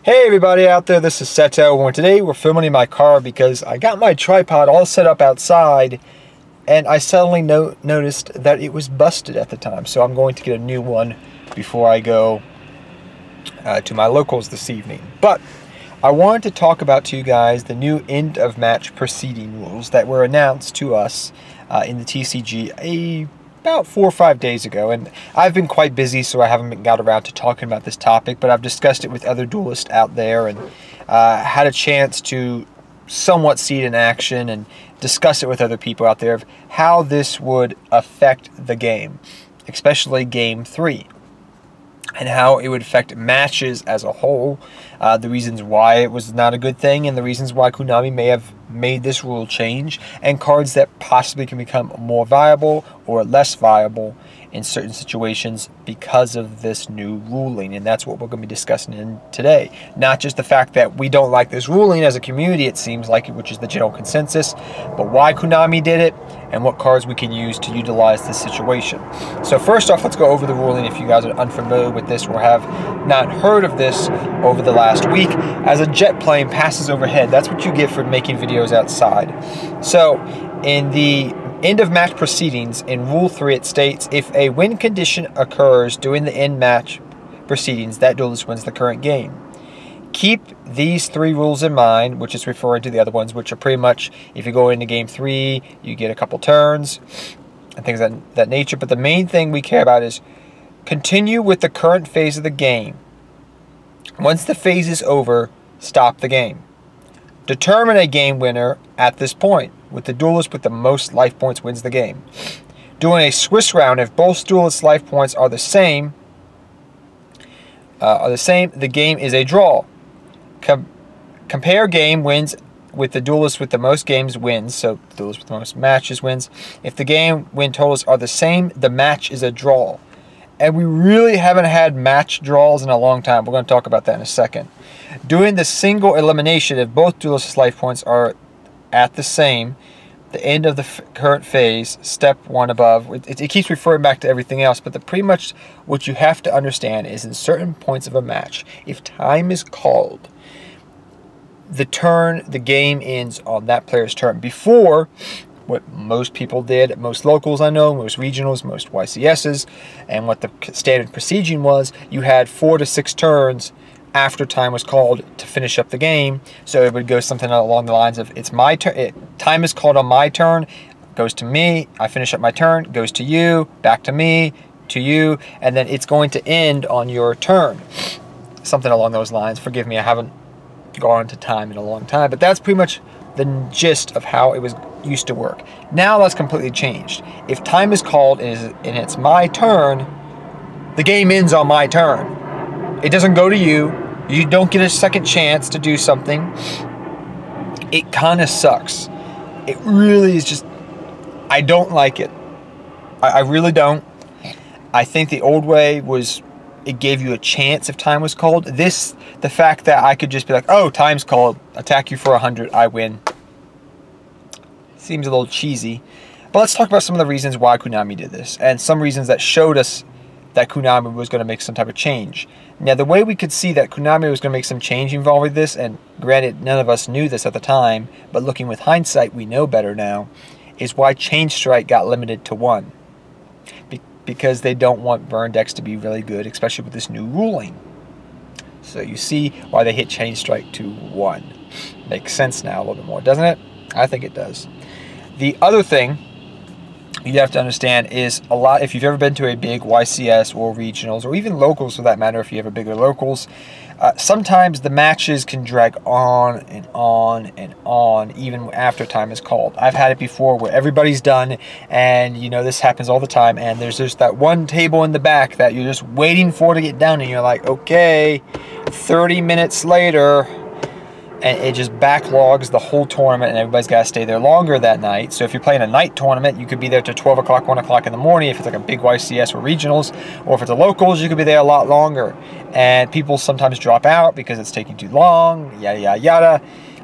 Hey everybody out there, this is Seto, and today we're filming in my car because I got my tripod all set up outside and I suddenly noticed that it was busted at the time. So I'm going to get a new one before I go to my locals this evening. But I wanted to talk about to you guys the new end of match proceeding rules that were announced to us in the TCG about 4 or 5 days ago, and I've been quite busy, so I haven't got around to talking about this topic, but I've discussed it with other duelists out there and had a chance to somewhat see it in action and discuss it with other people out there of how this would affect the game, especially Game 3, and how it would affect matches as a whole, the reasons why it was not a good thing, and the reasons why Konami may have made this rule change, and cards that possibly can become more viable or less viable in certain situations because of this new ruling. And that's what we're going to be discussing in today. Not just the fact that we don't like this ruling as a community, it seems like, which is the general consensus, but why Konami did it and what cards we can use to utilize this situation. So first off, let's go over the ruling if you guys are unfamiliar with this or have not heard of this over the last week. As a jet plane passes overhead, that's what you get for making videos outside. So in the end of match proceedings, in Rule 3 it states, if a win condition occurs during the end match proceedings, that duelist wins the current game. Keep these 3 rules in mind, which is referring to the other ones, which are pretty much, if you go into Game 3, you get a couple turns and things of that nature. But the main thing we care about is continue with the current phase of the game. Once the phase is over, stop the game. Determine a game winner at this point, with the duelist with the most life points wins the game. Doing a Swiss round, if both duelists' life points are the same, the game is a draw. Compare game wins with the duelist with the most games wins, so the duelist with the most matches wins. If the game win totals are the same, the match is a draw. And we really haven't had match draws in a long time. We're going to talk about that in a second. Doing the single elimination, if both duelists' life points are at the same, the end of the current phase, step 1 above. It keeps referring back to everything else, but pretty much what you have to understand is in certain points of a match, if time is called, the game ends on that player's turn. Before, what most people did, most locals I know, most regionals, most YCSs, and what the standard procedure was, you had 4 to 6 turns after time was called to finish up the game. So it would go something along the lines of, it's my turn, time is called on my turn, goes to me, I finish up my turn, goes to you, back to me, to you, and then it's going to end on your turn. Something along those lines. Forgive me, I haven't gone into time in a long time, but that's pretty much the gist of how it was used to work. Now that's completely changed. If time is called and it's my turn, the game ends on my turn. It doesn't go to you. You don't get a second chance to do something. It kind of sucks. It really is just, I don't like it. I really don't. I think the old way was, it gave you a chance if time was called. This, the fact that I could just be like, oh, time's called, attack you for 100, I win. Seems a little cheesy. But let's talk about some of the reasons why Konami did this, and some reasons that showed us that Konami was going to make some type of change. Now, the way we could see that Konami was going to make some change involving this, and granted, none of us knew this at the time, but looking with hindsight, we know better now, is why Change Strike got limited to 1. Because they don't want burn decks to be really good, especially with this new ruling. So you see why they hit Change Strike to 1. Makes sense now a little bit more, doesn't it? I think it does. The other thing you have to understand is a lot, if you've ever been to a big YCS or regionals, or even locals for that matter, if you have a bigger locals, sometimes the matches can drag on and on and on even after time is called. I've had it before where everybody's done, and you know this happens all the time, and there's just that one table in the back that you're just waiting for to get done, and you're like, okay, 30 minutes later, and it just backlogs the whole tournament, and everybody's got to stay there longer that night. So if you're playing a night tournament, you could be there till 12 o'clock, 1 o'clock in the morning if it's like a big YCS or regionals, or if it's a locals, you could be there a lot longer. And people sometimes drop out because it's taking too long, yada, yada, yada,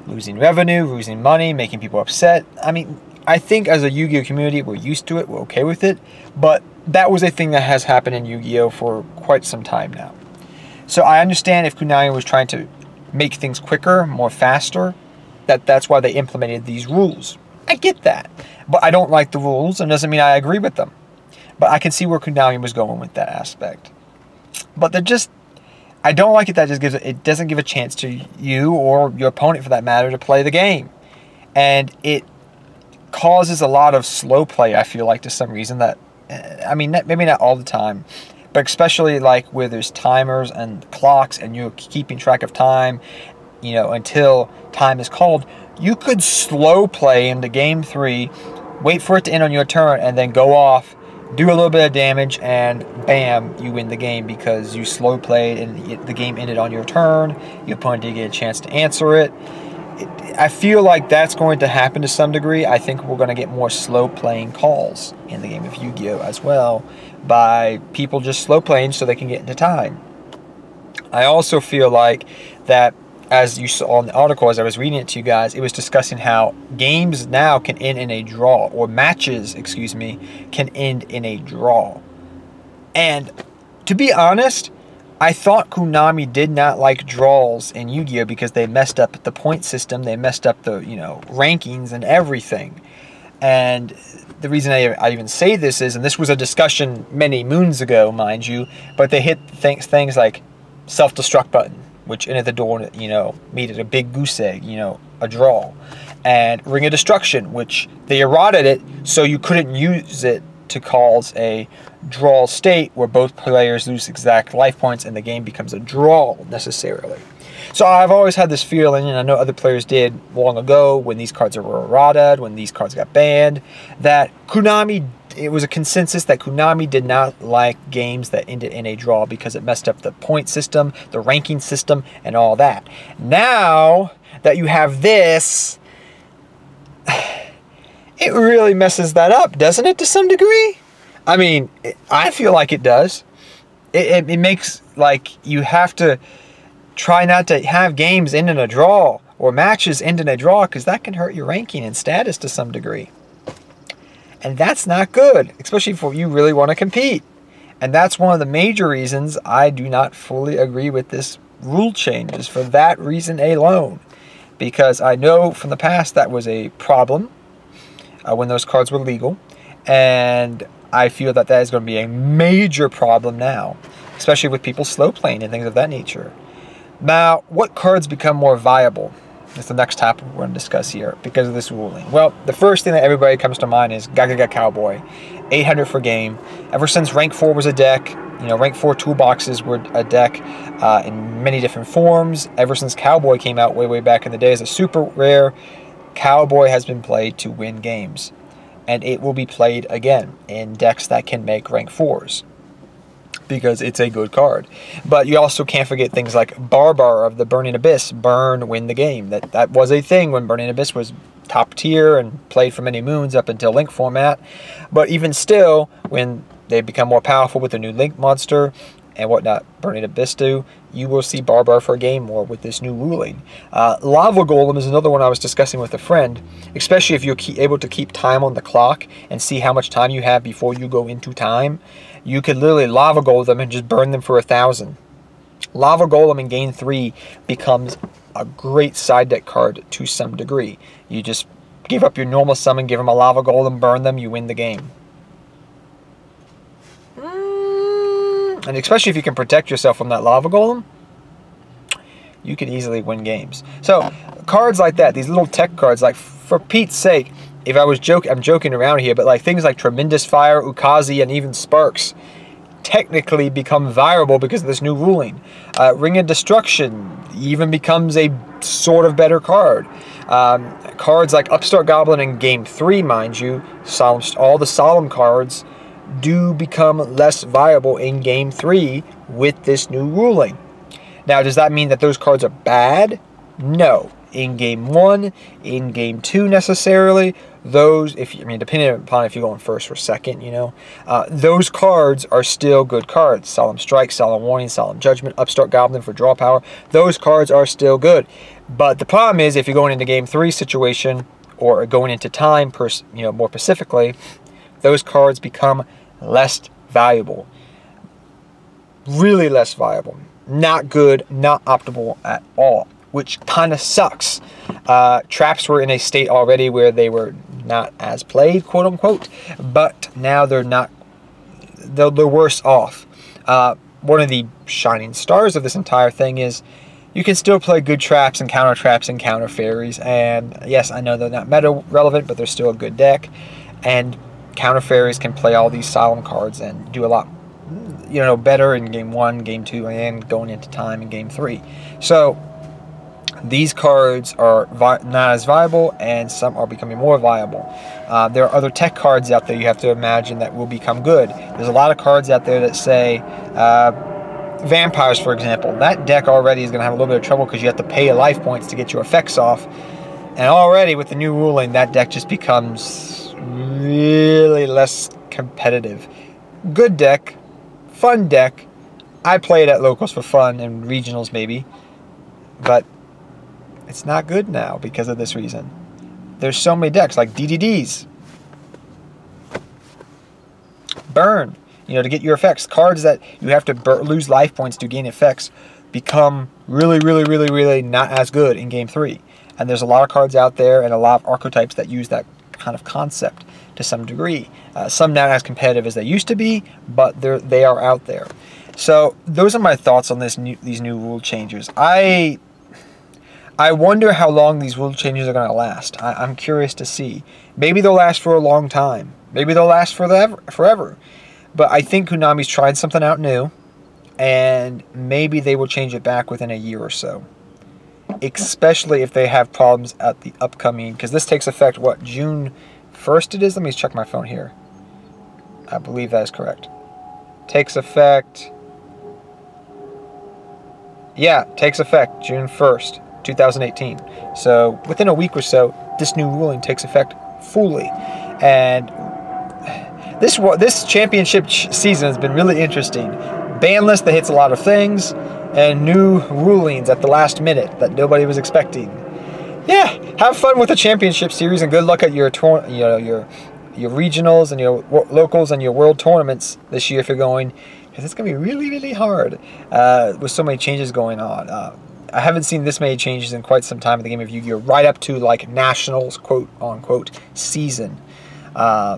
losing revenue, losing money, making people upset. I mean, I think as a Yu-Gi-Oh community, we're used to it, we're okay with it, but that was a thing that has happened in Yu-Gi-Oh for quite some time now. So I understand if Konami was trying to make things quicker, more faster. That's why they implemented these rules. I get that. But I don't like the rules, and doesn't mean I agree with them. But I can see where Konami was going with that aspect. But they're just, I don't like it that it doesn't give a chance to you or your opponent for that matter to play the game. And it causes a lot of slow play, I feel like, to some reason. That, I mean, maybe not all the time, but especially like where there's timers and clocks and you're keeping track of time, you know, until time is called. You could slow play into game 3, wait for it to end on your turn, and then go off, do a little bit of damage, and bam, you win the game because you slow played and the game ended on your turn. Your opponent didn't get a chance to answer it. I feel like that's going to happen to some degree. I think we're going to get more slow playing calls in the game of Yu-Gi-Oh! As well, by people just slow playing so they can get into time. I also feel like that, as you saw in the article as I was reading it to you guys, it was discussing how games now can end in a draw, or matches, excuse me, can end in a draw. And to be honest, I thought Konami did not like draws in Yu-Gi-Oh! Because they messed up the point system, they messed up the, you know, rankings and everything. And the reason I even say this is, and this was a discussion many moons ago, mind you, but they hit things like self-destruct button, which ended the door, you know, made it a big goose egg, you know, a draw. And Ring of Destruction, which they eroded it so you couldn't use it to cause a draw state where both players lose exact life points and the game becomes a draw necessarily. So I've always had this feeling, and I know other players did long ago when these cards were eroded, when these cards got banned, that Konami, it was a consensus that Konami did not like games that ended in a draw because it messed up the point system, the ranking system, and all that. Now that you have this, it really messes that up, doesn't it, to some degree? I mean, I feel like it does. It makes, like, you have to try not to have games end in a draw or matches end in a draw, because that can hurt your ranking and status to some degree. And that's not good, especially if you really want to compete. And that's one of the major reasons I do not fully agree with this rule change, is for that reason alone. Because I know from the past that was a problem when those cards were legal. And I feel that that is going to be a major problem now, especially with people slow playing and things of that nature. Now, what cards become more viable? That's the next topic we're going to discuss here because of this ruling. Well, the first thing that everybody comes to mind is Gaga Cowboy, 800 for game. Ever since Rank 4 was a deck, you know, Rank 4 toolboxes were a deck in many different forms. Ever since Cowboy came out way back in the day as a super rare, Cowboy has been played to win games. And it will be played again in decks that can make Rank 4s. Because it's a good card. But you also can't forget things like Barbar of the Burning Abyss. Burn, win the game. That was a thing when Burning Abyss was top tier and played for many moons up until Link format. But even still, when they become more powerful with the new Link monster and whatnot, Burning Abyss do, you will see Barbar for a game more with this new ruling. Lava Golem is another one I was discussing with a friend, especially if you're able to keep time on the clock and see how much time you have before you go into time. You could literally Lava Golem them and just burn them for 1,000. Lava Golem in game 3 becomes a great side deck card to some degree. You just give up your normal summon, give them a Lava Golem, burn them, you win the game. And especially if you can protect yourself from that Lava Golem, you can easily win games. So, cards like that, these little tech cards, like, for Pete's sake, if I was I'm joking around here, but like things like Tremendous Fire, Ukazi, and even Sparks technically become viable because of this new ruling. Ring of Destruction even becomes a sort of better card. Cards like Upstart Goblin in game 3, mind you, all the Solemn cards do become less viable in game 3 with this new ruling. Now, does that mean that those cards are bad? No. In game 1, in game 2 necessarily, those, depending upon if you're going first or second, you know, those cards are still good cards. Solemn Strike, Solemn Warning, Solemn Judgment, Upstart Goblin for draw power, those cards are still good. But the problem is, if you're going into game 3 situation, or going into time, more specifically, those cards become less valuable. Really less viable. Not good, not optimal at all. which kind of sucks. Traps were in a state already where they were not as played, quote unquote, but now they're not, they're worse off. One of the shining stars of this entire thing is you can still play good traps and counter fairies, and yes, I know they're not meta relevant, but they're still a good deck, and counter fairies can play all these solemn cards and do a lot, you know, better in game 1, game 2, and going into time in game 3. So these cards are not as viable, and some are becoming more viable. There are other tech cards out there you have to imagine that will become good. There's a lot of cards out there that say, vampires, for example. That deck already is going to have a little bit of trouble because you have to pay life points to get your effects off. And already with the new ruling, that deck just becomes really less competitive. Good deck, fun deck. I play it at locals for fun and regionals maybe, but it's not good now because of this reason. There's so many decks like DDDs, burn, you know, to get your effects. Cards that you have to lose life points to gain effects become really not as good in game 3. And there's a lot of cards out there and a lot of archetypes that use that kind of concept to some degree. Some not as competitive as they used to be, but they are out there. So those are my thoughts on these new rule changes. I wonder how long these rule changes are going to last. I'm curious to see. Maybe they'll last for a long time. Maybe they'll last forever. But I think Konami's tried something out new, and maybe they will change it back within a year or so. Especially if they have problems at the upcoming, because this takes effect, what, June 1st it is? Let me check my phone here. I believe that is correct. Takes effect, yeah, takes effect June 1st. 2018. So within a week or so, this new ruling takes effect fully, and this championship season has been really interesting. Ban list that hits a lot of things, and new rulings at the last minute that nobody was expecting. Yeah, have fun with the championship series, and good luck at your your regionals and your locals and your world tournaments this year if you're going, because it's gonna be really hard with so many changes going on. I haven't seen this many changes in quite some time in the game of Yu-Gi-Oh! Right up to like Nationals, quote unquote, season. Yeah,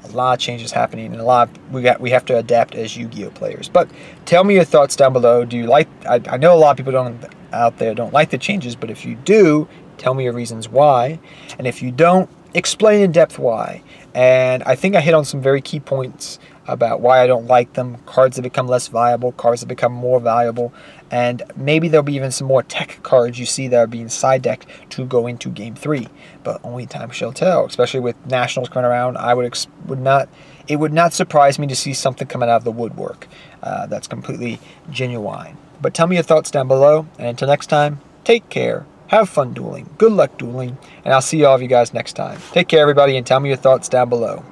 a lot of changes happening, and a lot we have to adapt as Yu-Gi-Oh! Players. But tell me your thoughts down below. Do you like? I know a lot of people out there don't like the changes, but if you do, tell me your reasons why. And if you don't, explain in depth why. And I think I hit on some very key points about why I don't like them. Cards that become less viable, cards that become more valuable, and maybe there'll be even some more tech cards you see that are being side decked to go into game 3. But only time shall tell. Especially with Nationals coming around, it would not surprise me to see something coming out of the woodwork that's completely genuine. But tell me your thoughts down below, and until next time, take care. Have fun dueling. Good luck dueling, and I'll see all of you guys next time. Take care, everybody, and tell me your thoughts down below.